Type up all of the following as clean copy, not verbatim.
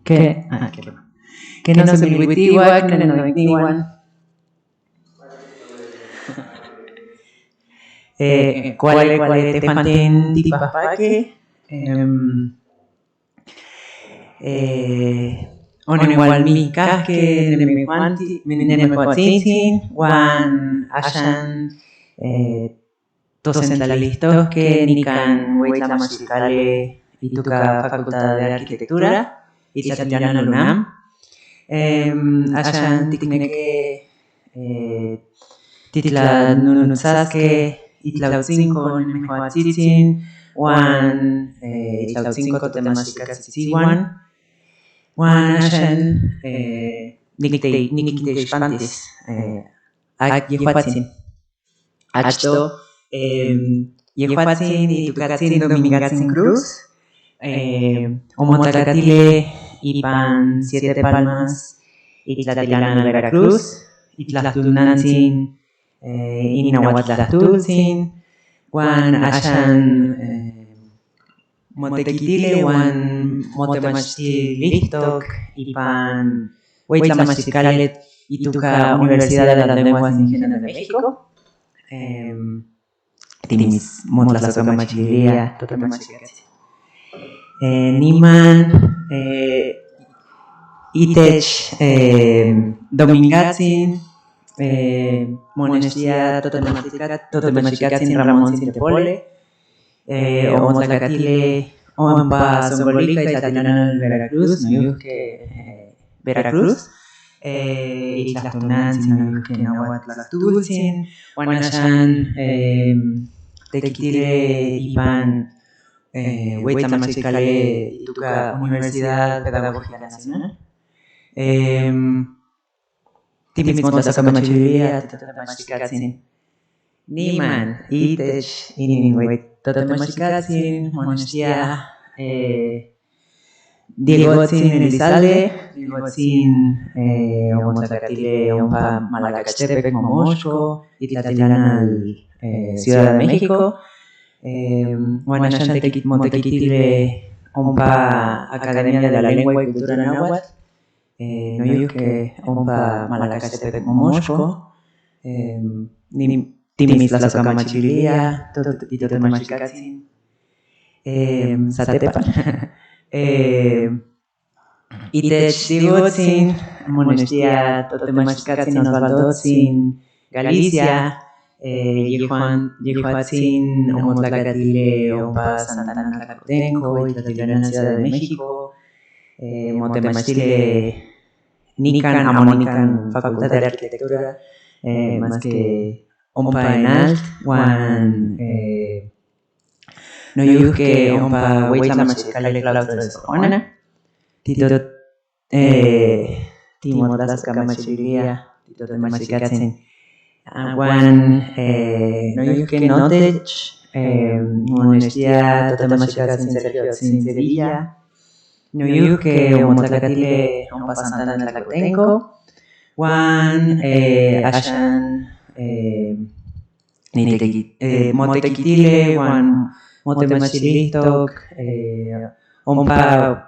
que no se milwitiwa, que no noitiwan. Cuál te fanten tipapake. Igual mi casque, neme wan ashan docentalistas que nican huitla machicale y tuca facultad de arquitectura y tlatlana lunam. Ashan tikneke titla nunusaske itlautzinco nemehuatzitzin wan itlautzinco totemachicatzitzin wan ashan nikiteixpantis yehuatzin. Achto yehuatzin y tucatzin Domingatzin Cruz omotlacatile ipan 7 Palmas itlatilana Veracruz itlatunantzin inahuatlahtultzin wan ashan motequitile wan motemachtilihtok ipan huitlamachicale ituca Universidad de las Lenguas Indígenas de México. Timis motlasokamachililia totemachicatzi. Niman itech Domingatzin Monestia totemachicatzi Ramón Sintepole omotlacatile ompa Zongolica y Tlatilana Veracruz, no que Veracruz itlatunantzin no que nahuatlahtultzin wan ashan tequitile ipan huitlamachicale ituca Universidad Pedagógica Nacional. Timis motlasokamachililia totemachicatzi. Niman itech inihuit totemachicatzi Monestia Diegotzin Elizalde, Diegotzin omotlacatile ompa Malacachepec Momoxco itlatilana Ciudad de México. Wan ashan motequitile ompa Academia de la Lengua y Cultura Náhuatl no que ompa Malacachepec Momoxco. Timis tlasokamachililia totemachicatzi Satepan. Itech Diegotzin Monestia totemachicatzi Osvaldotzin Galicia yehuatzin omotlacatile ompa Santana Tlacotenco itlatilana Ciudad de México. Motemachile nican amonican Facultad de Arquitectura más que ompa enalt wan no que ompa huitlamachicale claustro de Sorbona tito timotlasokamachililia totemachicatzi wan no que notech Monestia totemachicatzi Sergio Sevilla no que omotlacatile ompa Santana Tlacotenco wan ashan motequitile wan motemachilihtok ompa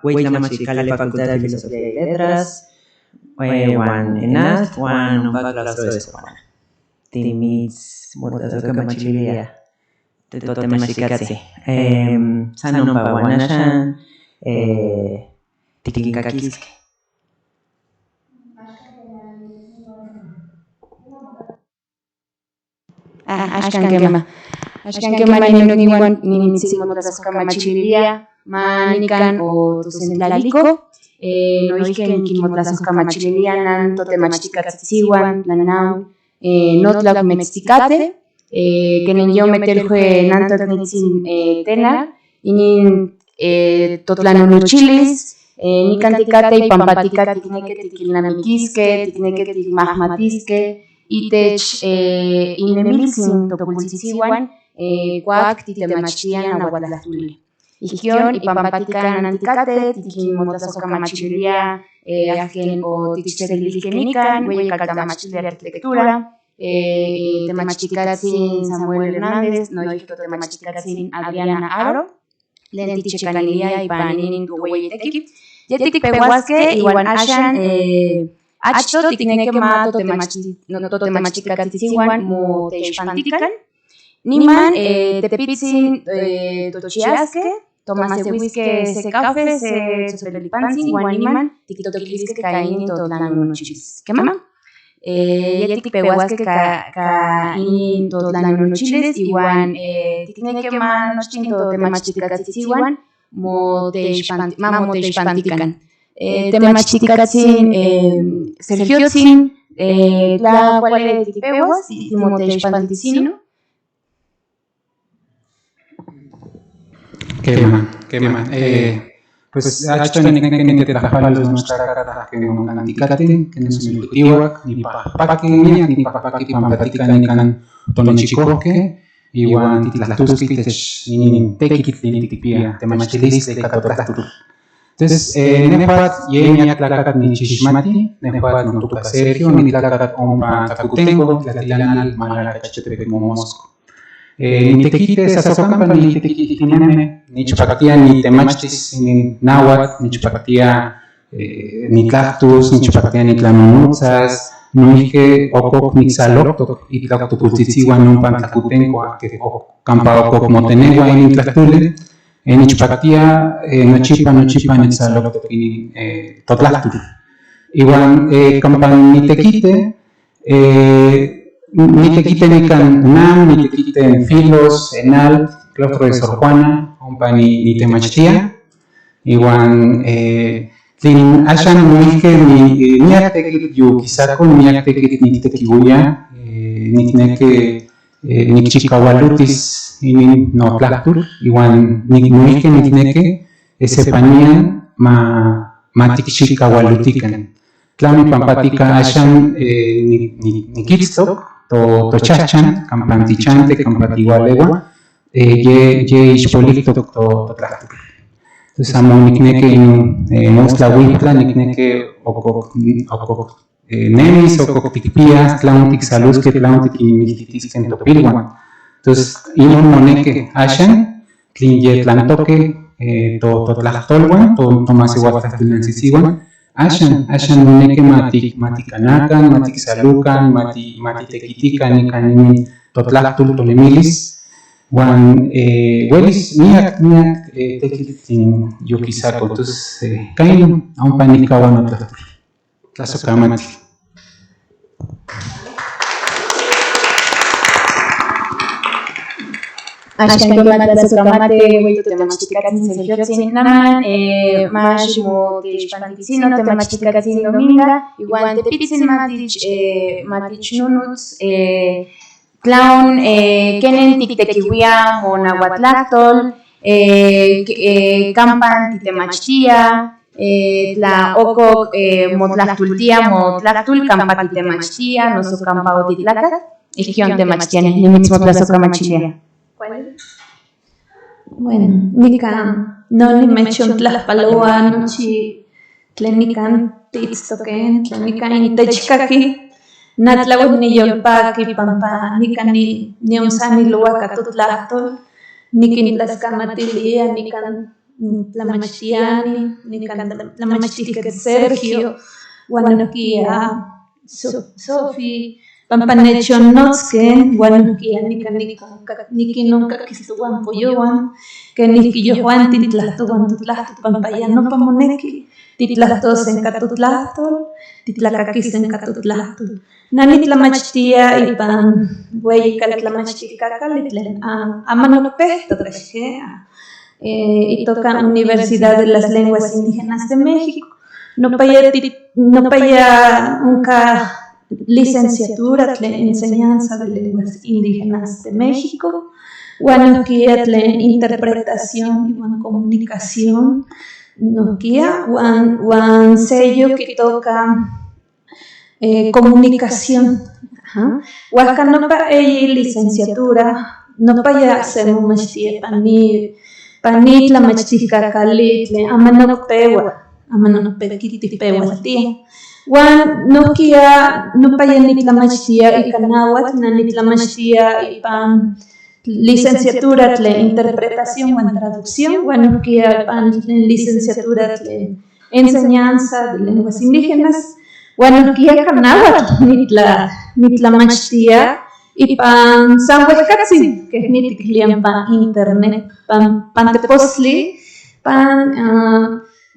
huitlamachicale Facultad de Filosofía y Letras wan enalt wan ompa claustro de Sorbona. Timis motlasokamachililia totemachicatzi. San ompa wan ashan tikinkakiskeh. Ashkankema inoniwan nimitzin motlasokamachililia manikan o tosentlaliko noihken kinmotlasokamachililia nan totemachicatziwan nanau notlakmetzticate kenen yo metelhue nan totnitzin tena inin totlanonochilis nikanticate y pampaticate tikneke tikilnamikiske tikneke tikmahmatiske itech inemiltzin topultzitziwan kuak titemachtian nahuatlahtuli. Ihkion ipampatikan anticate tikinmotlasokamachililia ajken o tichtselilihkenikan ueyikaltamachilia arquitectura temachticatzin Samuel Hernández noihki temachticatzin Adriana Aro len tichekanilia ipan inin tuweyiteki Yetik pehuasque iwan axan achto tikneke ma totemachtikatzitzin mo teixpantikan. Niman tepitzin tochiasque, tomaseuisque se café, se sopelipantzin, iwan niman tiktokilisque kainin totlanunochilis. ¿Quema? Yetik pehuasque ka inin totlanunochilis, iwan tikneke ma nochtin totemachtikatzitzin mo teixpantikan. Temachtikatsin Sergiotzin la cual tipewas y teixpanticino. Quema. Pues achto ni te tajalos nuestra cara que no canticate, que no se me tiwak, ni papaki ni papaki pampatica ni can tonchicoque, igual titlastuski ni tekit ni tipia, temachtilis de catotatur. Entonces, nepat yenia tlacat ni chishmati, nepat no tuca Sergio, ni tlacat ompa tacutengo, tlatilanal malacachete momosco. Ni tequites asocampa, ni tequitineme, ni chupacatia, ni temachtis, ni náhuatl, ni chupacatia, ni tlactus, ni chupacatia, ni tlamonutzas, no dije ococ nixaloctoc, y tlactopultitziwan un pantacutengo, que campa ococ motenegua ni tlactule. En Ichpacatia, nochipa, nexaloctoc y totlactul. Igual, campan ni tequite nican UNAM, ni tequite en Filos, Enal, claustro de Sor Juana, ompa ni temachtia. Igual, ashan muije ni actequit yuquisaco, ni actequit ni tequibuya, ni teneque ni chicahualutis. No tlactul, igual ni teneque ese panían matikchikahualutican. Tlami pampatica ashan ni kitstock, to chachan, campantichante, campatigualegua, ye ispolictoc to tlactul. Entonces, amo nikneke mostla huitla, nikneke nemis, ococticpias, tlauntic salusque, tlauntic inmititisquen topilguan. Entonces, inon moneque ashan, tlinye tlantoque, totlactolguan, tomasiguatlactulnansisiwan, ashan moneque maticanacan, maticsalucan, matitequitican, icanin totlactul tonemilis, wan huelis miak tequitin yoquisaco. Entonces, cain aún panicaban otlactul. Tlazocamati. Ashkan tomatlazokamate, hueito temachtikatsin Sergiotzin naman, mashmo teixpanticino, temachtikatsin dominga, igual tepitzin matich nunuts, clown, kenen tiktekiwia, monahuatlactol, campan titemachtia, la ococ motlactultia, motlactul, campa titemachtia, noso campa otitlacat, igion temachtiane, nimitzmotlazokamachilea. ¿Cuál? Bueno, nican no ni mechon tlaspaloa nochi tlenican titztoquen, tlenican intechkaki, natlawak ni yolpaki pampa, nican ni unsani luaka tutlactol, nikin tlaskamatilia, nican tlamachtiani, nican tlamachtisque Sergio, guanoquia, Sofi, Pampanechonotske, guanoquia, nikinonca kistuan polloan, que niquillojuan titlactuan tutlactu, pampayano pamoneki, titlactos en catutlactol, titlacakis en catutlactol. Nani tlamachtia y pan, güey, tlamachticacalitlen, amanope, totrechea, y toca Universidad de las Lenguas Indígenas de México. No paya nunca licenciatura en enseñanza de lenguas indígenas de México, guanoquia en interpretación y comunicación, noquia, guan sello que toca comunicación. Huaca no pa licenciatura, no paya hacemos machtia panitla machtica calitle, amanopewa kitipewaltia. Wan noquia no paya nitlamachtia y canahuatl, nitlamachtia y pan licenciatura de interpretación o traducción, wan noquia pan licenciatura de enseñanza de lenguas indígenas. Bueno, kia kanawat nitla machtia y pan sanhuescatzi, que es nitiklian pan internet, pan teposli, pan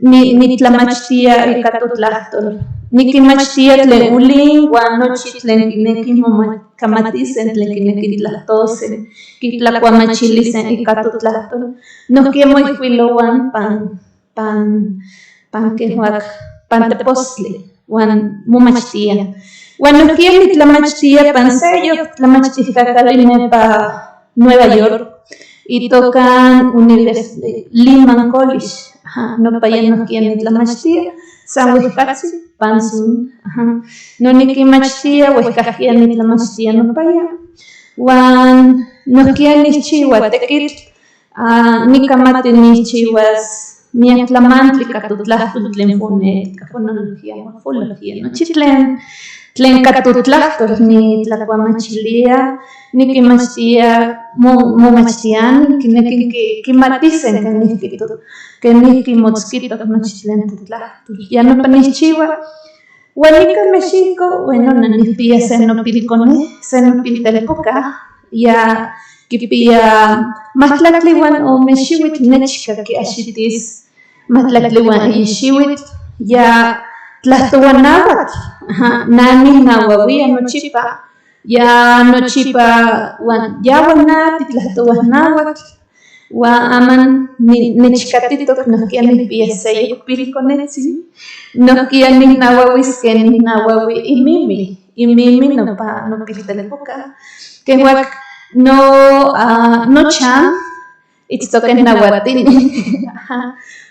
nitla machtia y catutlachtol. Niki machtia tlen ulin, guanochi tlen kineki momacamatisen, tlen kineki tlahtosen, kitlacuamachilisen y catutlachtol. No quiemo ihuilowan pan quehuac, pan teposli. Wan mumachtia. Wan no quiero tlamachtia pan sello, tlamachtia Carolina pa Nueva York y tocan Lehman College. No payan no quieren tlamachtia. San Huescatzi, pansun. No ni que machtia, Huescajia ni tlamachtia no payan. Wan no quieren ni chihuatequit, ni camate ni chihuas. Mi aclamante catutlachtol tlen fonética, fonología, morfología, no chitlen catutlachtol ni tlacuamachilia, ni quimachtia momachian, que maticen que ni quimotzquito no chitlen tutlachtol. Ya no panichiwa, huanica México, bueno, nanipia senopilcone, senopiltelpoca, ya kipia matlakliwan o meshiwit nechka que ashitis matlakliwan yeshiwit ya tlahtowanawat nani nawawi anochipa ya nochipa ya wanat tlahtowanawat wa aman nechkatitok nohkia nipia seyo pilkonetzi nohkia ninawawis que ninawawi imimi no piltelepoca que huac no chan, it's token nahuatin.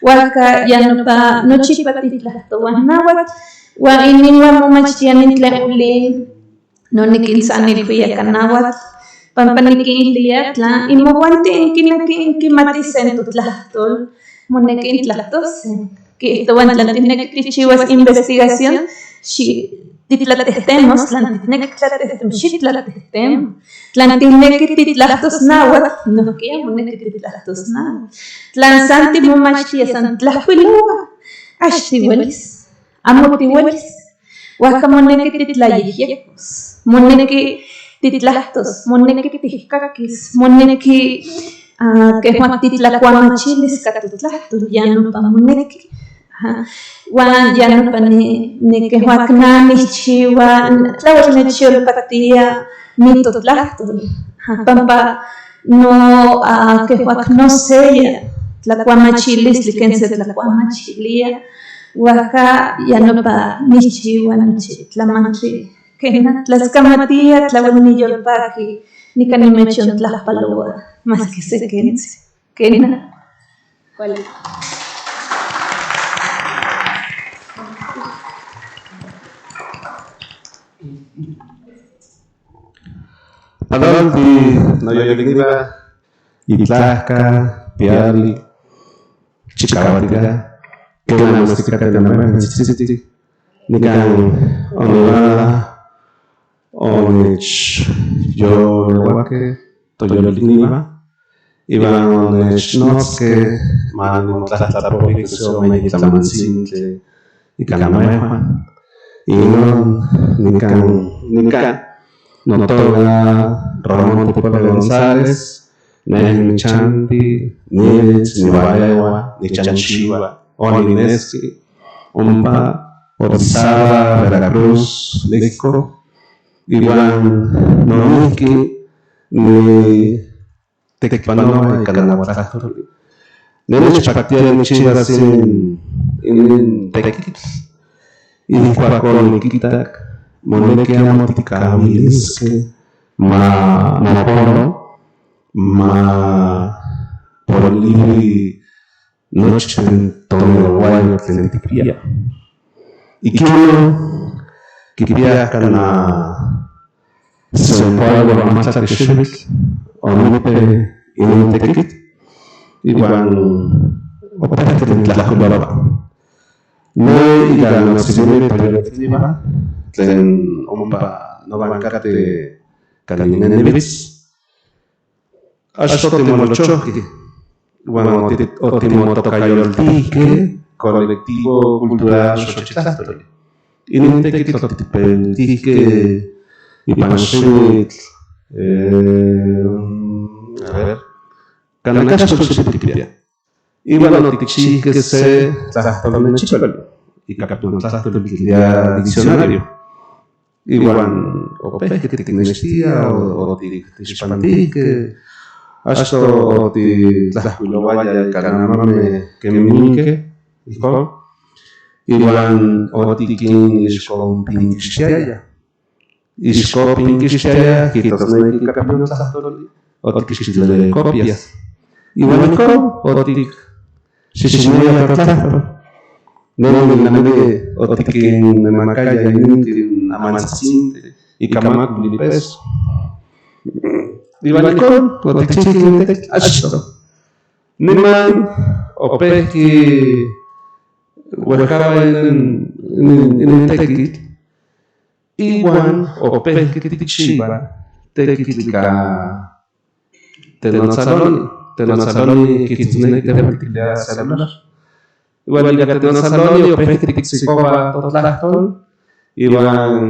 Waka ya no chipati tlahtowan nahuat. Wa iniwa momachtianin tlaulin, no nikinsanil kuyakanahuat. Pampanikin liatla, imoguantin kimatisen tu tlahtol, monekin tlahtosen. Que esto van tlantinektichiwas investigación, titlatestemos, tlantinektichtlatem, xitlatestemos. Tlantinektitlahtos nahuatl, no quiero nektitlahtos nahuatl. Tlansanti momachtia san tlahuiloa, axtihuelis, amotihuelis. Huaca monekititlayejyecos, monekititlahtos, monekitihkakis, que Juan titlacuamachilis catutlahtol, ya no pa moneki. Wan ya no pa ni que Juan nanichiwan, tlahuelnechiolpatía, ni totlahtol. Pampa no que Juan no sea tlacuamachilis, liquense tlacuamachilia, huaca ya no pa nichiwan, tlamanchi, que tlascamatía, tlahuelniyolpaki, ni canimechon tlaspaloa, más que se quense. Que na. ¿Cuál es? Adolfi, Noyoyoliva, Itlahca, Piali, Chicahuatica, que una música que tenemos, Nican, Onivada, Onich, Yolhuaque, Toyoliniva, Iban Onich Noske, Manu Tlahtlapovic, Somay, Tlamancintle, y Calameja, y no, Nican. Notoga, Ramón Pueblo González, Nehmi Chanti, Nieves, Nivaewa, Nichanchiwa, Olineski, Umpa, Orizaba, Veracruz, México, Iguan, Nomiki, Ni Tecpanoa y Calanahuatlactol. Nenech Pactia Nichivas in Tequit, y Juacol Niquitak. Monekia motika miliske ma poro ma polili nochten tono guayo tlentikpia ikino kipia kana senpago ramata keshubik onupe inintekit iguan opaten tlajubalaba no igan no sirve para tlen ompa novancate calinenebis axto timolochohki uan otimotokayoltihkeh colectivo cultural Xochitl. Inintekit otipeltihke ipanxuitl, a ver, kanakaxtolxipikipia. Iwan otikxihke se tlahtolnechikoli, ikaptuntlahtoliklia diccionario. Iwan opehke tiknextia o tiktixpantihke, hasta otitlahkuilowaya kanamame keminke, ijkon. Iwan otikin ixkonpinkixtiaya. Ixkonpinkixtiaya kitosneki kapiontlahtoli, otikxitile copias. Iwan ijkon otikxixiniaya tlahtol. Nenamige otikin nemakaya inintin amantzintli, ikamakuli Iwan ijkon otikxihke achto. Neman opehki huejaba en el tekit, iwan opehki tikxiwa tekitlika tenontzaloni kitzneki tepeltiklia celular. Iwan ika tenontzaloni opehki tiksikowa totlahtol, iwan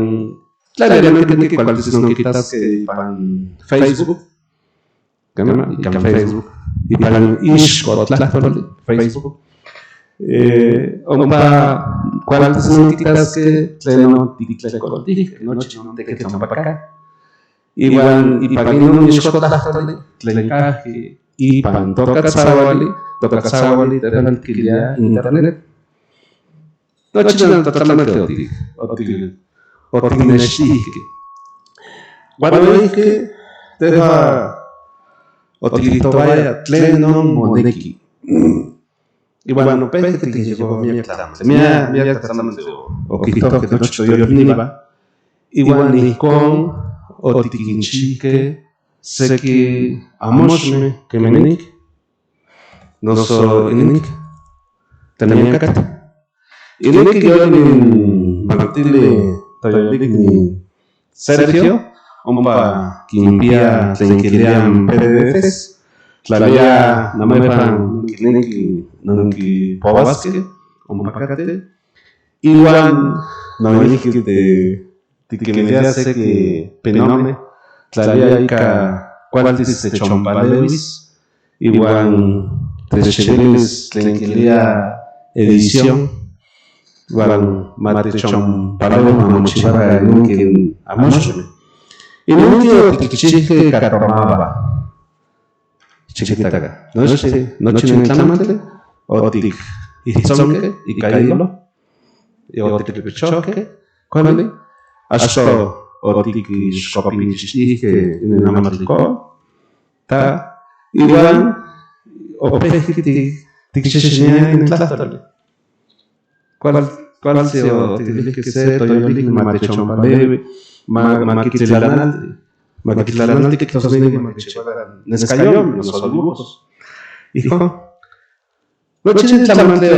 claramente kualtisnokitaske ipan Facebook, ikan Facebook, ipan ixkotlahtoli Facebook. Ompa kualtisnokitaske tleno tiktlekoltihke, nochi teketzompaka. Iwan ipaginon ixkotlahtoli tlenkajki ipan tokatzawali tepeltiklia internet. Nochi totlamante otiknextihke. Wanoihke teja otikitowaya tlenon moneki. Iwan opehki tikixikowa miak tlamantli. Miak tlamantli okihtohke nochi toyolniwa. Iwan ijkon otikinchihke seki amoxmeh kemenik, noso ininik, tenemiankateh. Inik yonin manotili toyolikni Sergio, ompa kinpia tlen kilian PDFs, tlalia namepan nonkipowaskeh, ompakateh. Iwan noihki tikimilia seki pinome, tlalia ika kualtis techonpalewis, iwan techchiwilis tlen kilia edición, iwan matechonpalewi mamochiwaka ininkin amoxmeh. Ininki otikchihke katomaba, chiquitaka. Nochi nintlamantli otikihtzonke ika hilo, otikpichohke kuali, hasta otikixkopinchixtihke inamatliko, iwan opehki tikxixiniaya intlahtoli. Kualtzi otikilihke se toyolikni matechonpalewi, makitlalanalti kitosneki makichiwakan neskayomi, noso dibujos. Ijkon. Nochi nintlamantli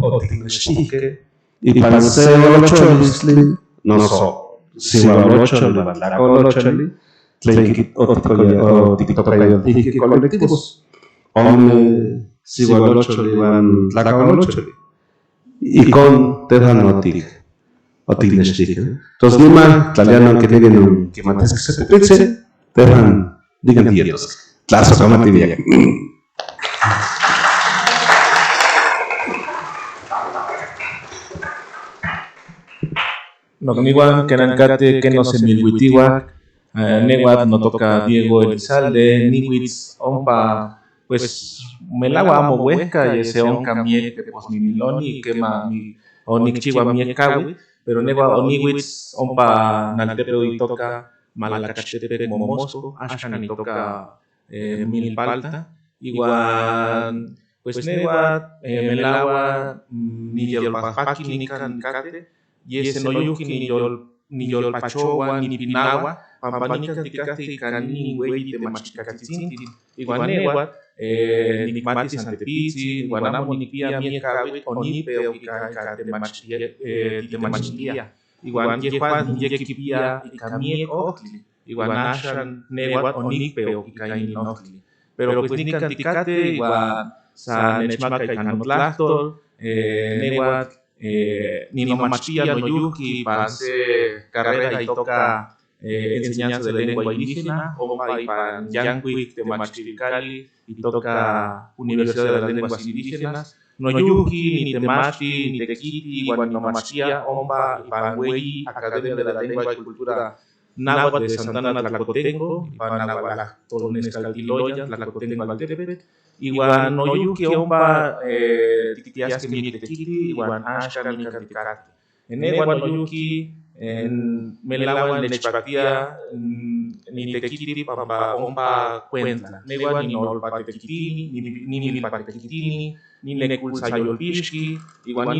otiknextihke ipan se olocholistli, noso siuaolocholi, tlakolocholi, tlen otiktokayoltihke colectivos. Ome siuaolocholi iwan tlakolocholi. Ijkon tejan otiknextihke. Entonces, nima tlaliano que tienen que mantenerse que se putze, tejan digan tietos. Tlazo kamativiak. Nokniwan kenankate que no se milhuitiwak, neguat no toca Diego Elizalde, niwitz ompa, pues melagua amo huesca y ese onca miek que pues miloni que ma mi onikchiwa miekawi, pero negua oniwitz ompa naltepeo y toca malakachtepe momosco, ashkan y toca milpalta, igual pues negua melagua ni yolpajpaki ni kankate, y ese no yuki ni yolpachowa ni pinagua, pampanica ticasti cani güey de machicacatzinti, igual negua nikmatis antepitzi, guanamo nikpia miekawit onipe okika de machilía. Igual yehuan yekipia ikamiek okli, igual nashan neguat onikpe okika inokli. Pero pues nikantikate igual sa nechmaka ikanotlastol, neguat ninomachtia no yuki para hacer carrera y toca enseñanza de lengua indígena, ompa y para Yanquic de Machiricali y toca Universidad de las Lenguas Indígenas. No yuki, ni temati, ni tequiti, igual no machia, ompa y para Huey, Academia de la Lengua y Cultura Náhuatl de Santana Tlacotengo, y para Nahuala Tolonescaltiloya, Tlacotengo Altepet, igual no yuki, ompa titiasque mi tequiti, igual ashkan mi canticate. En igual no yuki, en Melawa, en Nechpatia, ni tequiti, papa, ompa cuenta. Igual ni no patequitini, ni patequitini, ni nekul sayolpishki, igual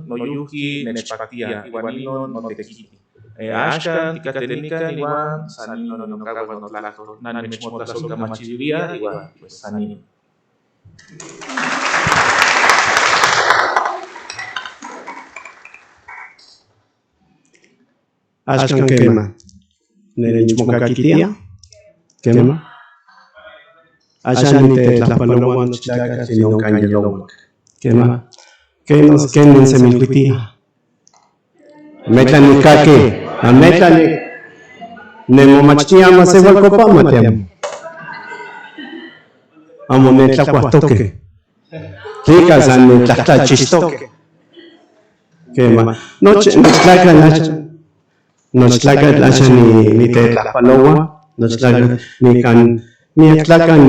no yuki, Nechpatia, igual no tequiti. Ashkan, Ticatelnica, igual, Sanino, no cago, no tlaco, Nanechmota, Soca, Machiria, igual, pues Sanino. Ashkan quema. Nenechmocaquitia. Quema. Ashan te tlapalowan chacas y no canyelowan. Quema. Que nos queden semilcuitía. Metlanicake. A metlanic. Nemomachtia más igual copa mateam. Amonetla cuastoque. Ricas an tlachistoque. Quema. Noche, Nochtlaca ni te tlapalowa, nochtlaca ni can ni tlacan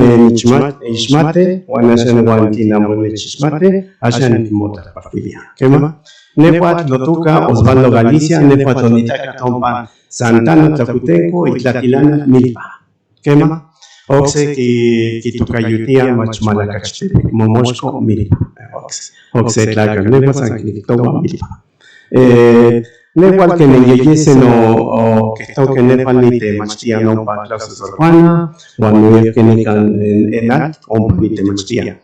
ishmate, wanashan wantinamo nechishmate, ashan mota partilia. Quema. Nehuatl Lotuca, Osvaldo Galicia, Nehuatl Onitaca Tompa, Santana Tlacutenco y Tlatilana Milpa. Quema. Oxe ki tukayutia machmalacachte, Momosco Milpa. Oxe tlaca, Nehuatl Sanquilitowa Milpa. Nehuatl que neyeyese no que toque Nehuatl ni te machtia no pa clases urbana, o anuye que necan enat, o ni te machtia.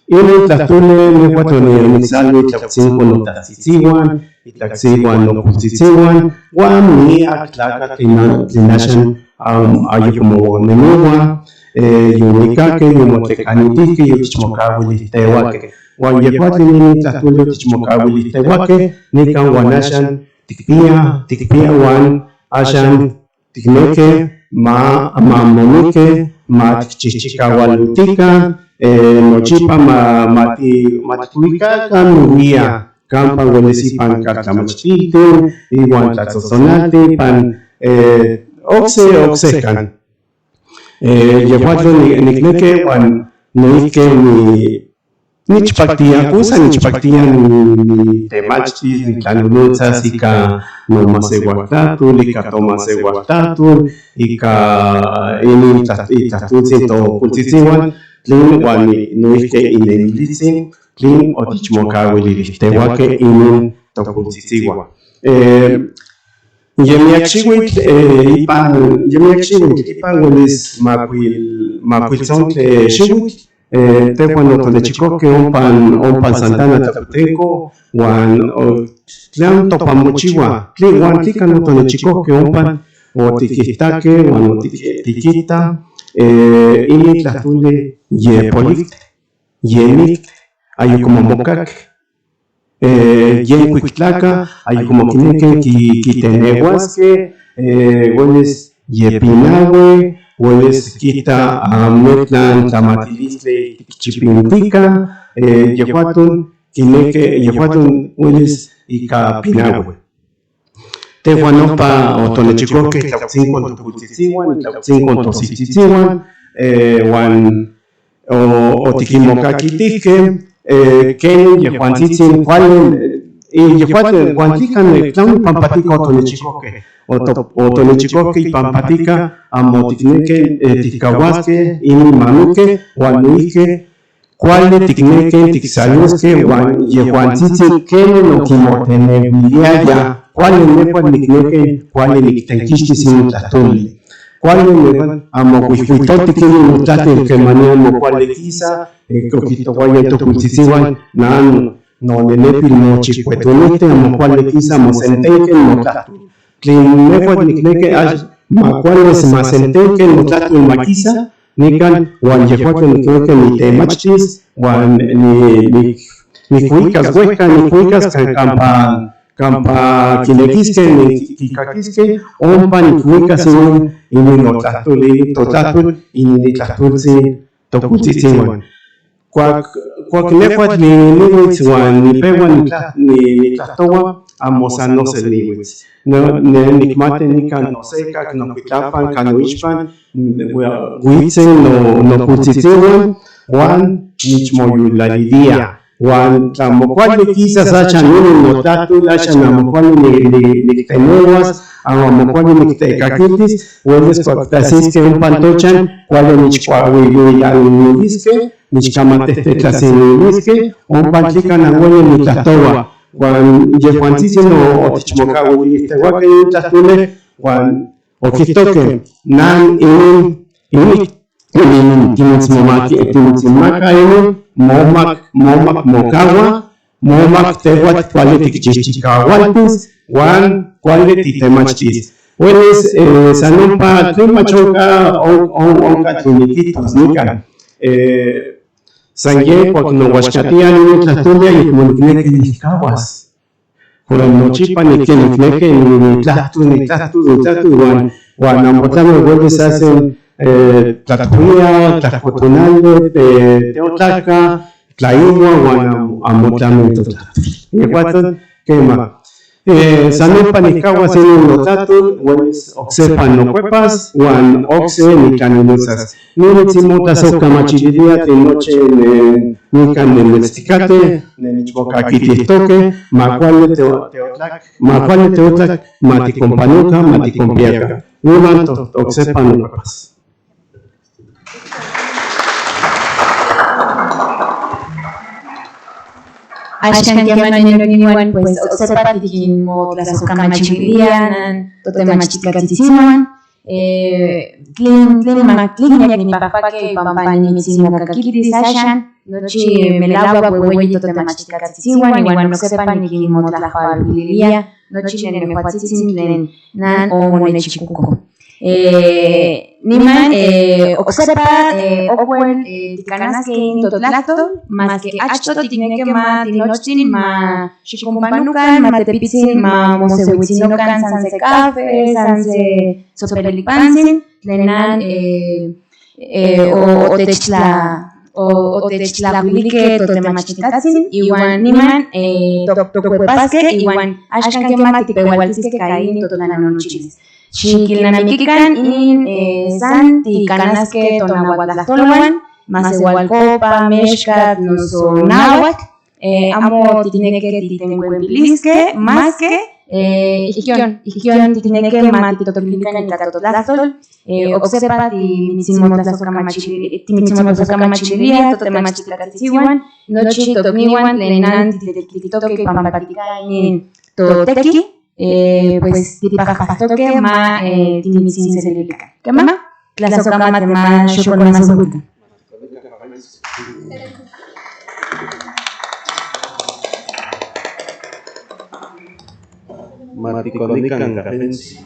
Y en Tlachtule, Nehuatl ni el Tlaxinco no Tlaxitzihuan, y Tlaxitzihuan no Pultzitzihuan, Guam ni Atlaca Tinashan como Nemuwa, Yunicake, Yumotecanitike, Yuchmocahuili Tehuaque. Guam Yehuatl ni Tlachtule, Yuchmocahuili Tehuaque, Nican Guanashan. Tikpia wan ashan tikneke ma monique ma chichicahualutica nochipa maticuica canuria campa huelesipan cartamachpite igual tlatzozonate pan oxecan Yehuatl nikneke wan noike Nichpactia, ni temachtis, ni tlanunutzas, ika nomasehuactatul, ika tomasehuactatul, ika itlatutzin topultzitzihuan, tlin uan noihke inenilitzin, tlin otichmokauililih, tehuake inin topultzitzihuan. Yemiachihuitl, ipan uelis macuiltzontle xihuitl, tehuan otonechicoque ompan Santana Tlacutenco, wan tlan topamochiwa, wan tlican otonechicoque ompan, otiquitaque, wan otiquita, ini tlahtule yepolic, yemic, ayucomomocac, yencuictlaca, ayucomoquineque, quitenehuasque, hueles yepinahue, hueles quita a metlan tamatilisle chipintica, yehuatun hueles y capinahue. Tehuanopa otonechicoque, tlautzinco topultzitzihuan, tlautzinco tositzitzihuan, wan otiquimocaquitique, ken yehuantzitzin cualen, y yehuatl cuantlican tlan pampatica otonechicoque. Otonechicoque y pampatica, amoticneque, ticahuasque, inimanuque, guanuique, cuale ticneque, tixalusque, yehuantzitzin, kene no quimotenebiliaya, cuale nehuatl nicneque, cuale nictenquixtis in tlatuli. Cuale nehuatl amocuihuitotiquin in tlatil que maniamo cuale quisa, coquitoguaya topultzitzihuan, no nenepil no chicuetunite, amo cuale quisa, mosentenque, no tlatul. Tlin nehuatl nicneque macuales masentenque no tlatul maquisa, nican, wan yehuatl nicneque ni temachtis, wan ni cuicas hueca, ni cuicas campa quilequisque, ni quicaquisque, ompa ni cuicas un, y ni notlatul, totatul, y ni tlatulzi, tocultzitzin. Cuac ni niwitz, ni pewan, ni tlatowa, amosanos el niwitz. Ni mate ni canoseca, no quitapan, canoixpan, huitzen, no cultzitzin, Juan, nichmoyulalidia. Juan, tlamocuali quizás hachan uno notatul, hachan amocuali nictenuas, amocuali nictecaquitis, hueles cuactasisque un pantochan, cuali nichcuahuiluyalunisque, nichcamatestetlasininisque, un pantlican ahuele nitlatowa. Juan, yehuantísimo o tichmocahuiliste, huaque nitlastule, Juan, oquitoque, nan timitzmaka momak mokawa, momak tehuat cuali tikchichikahualtis, Juan cuali titemachtis. Hueles sanumpa tlimachoca onca tliniquitos nican. Sanye cuando huascatia ni tlastulia y comunique niscahuas. Por el nochipa ni que ni tlatu, Juan ambotamos vuelves hacen Tlatjuia, Tlacotonalde, Teotlaca, Tlaigua, Guanamotlamiento. Y cuatro, quema. Sanupa Nicahuas en un lotato, Oxepan no cuepas, Juan Oxe, ni caninusas. Nuritzimotas o camachilia, Tinoche, Nican de Mesticate, Nenichboca Kititoque, Macuale Teotlac, Maticompanuca, Maticompiaca. Numan Oxepan no cuepas. Ashkan Yaman pues observa dijimos las ocamachilianan, totemachicatisiman, clima ni papake, pampani, misimo caquitis, ashan, nochi melagua, huehuelito, totemachicatisiman, igual no sepan ni quimos la familia, nochi en el mehuatzitsin, nan o monechicuco. Niman observa ocuel ticanas que in totlacto más que achto tiene que ma tinochtin ma chicumpanucan ma tepitsin ma mosehuitzinocan sanse café sanse sopelipansin lenan o techla publique totemachitasin iguan niman tocuepasque iguan ashkan que ma tipehualtisque caín totlanochilis. Chiquilnamiquican in santi canasque tonahuatlastolwan, Masehualcopa, Mexcat, Nosonahuac, amo titineque titencuempilisque, más que Iquion titineque matitotoplican y catotlastol, obsepa timitzimotlasocamachilia, totemachitacatisihuan, nochi tocnihuan, lenan tititoque pampaticain totequi, pues tipajajastoque ma timitzin celelica. ¿Qué más? Tlasocama tema chocolmazuca. Maticonican Garensi.